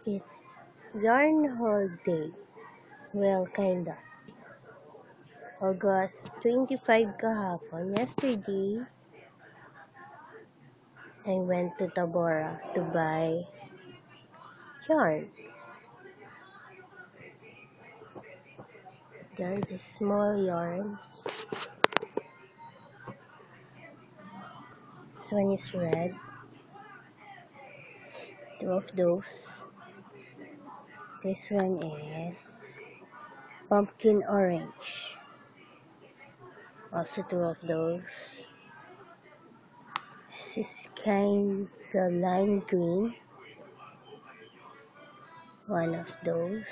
It's Yarn Haul Day. Well, kinda. August 25 kahapon. Yesterday, I went to Tabora to buy yarn. There are these small yarns. This one is red. Two of those. This one is pumpkin orange. Also two of those. This is kind of lime green. One of those.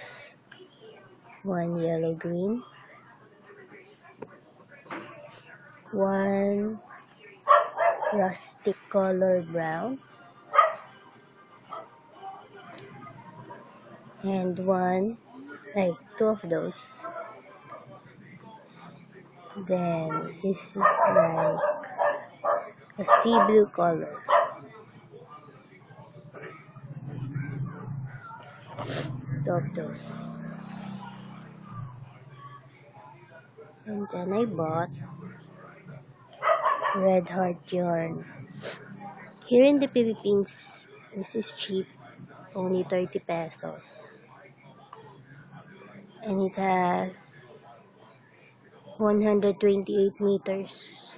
One yellow green. One rustic color brown. And two of those. Then this is like a sea blue color. Two of those. And then I bought red heart yarn. Here in the Philippines, this is cheap, only 30 pesos. And it has 128 meters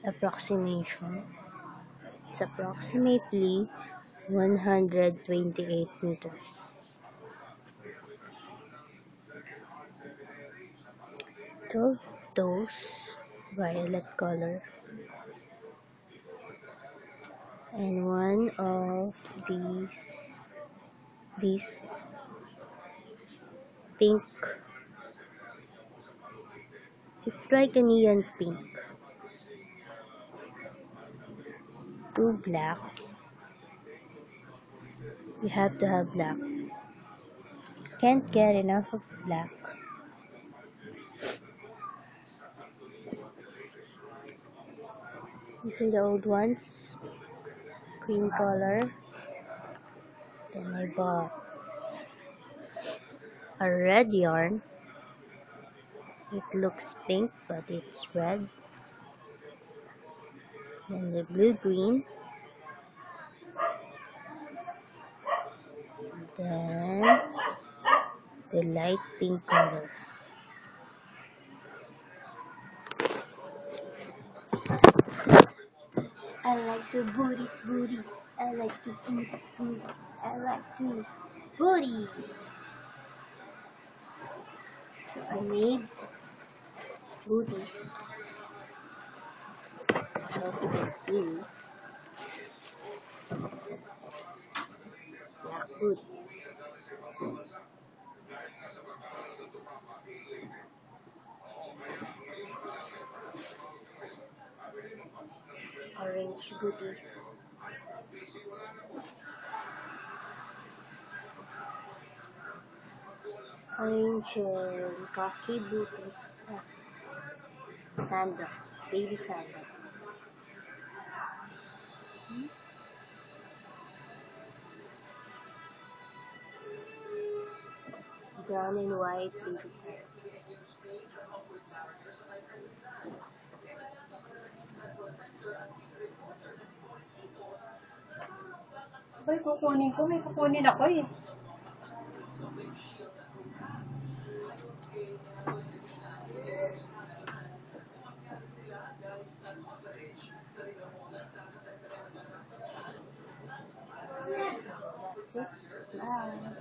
approximation. It's approximately 128 meters. Two of those violet color. And one of these pink. It's like a neon pink. Two black. You have to have black. Can't get enough of black. These are the old ones. Cream color. Then I bought a red yarn. It looks pink, but it's red. Then the blue-green. Then the light pink color. I like to booties. I like to booties. I like to booties. So I made booties. I hope you can see me. Black booties. Orange booties. Orange and khaki booties. Sandals. Baby sandals. Brown and white baby sandals. Ay, kukunin ko. May kukunin ako eh. That's it. Bye.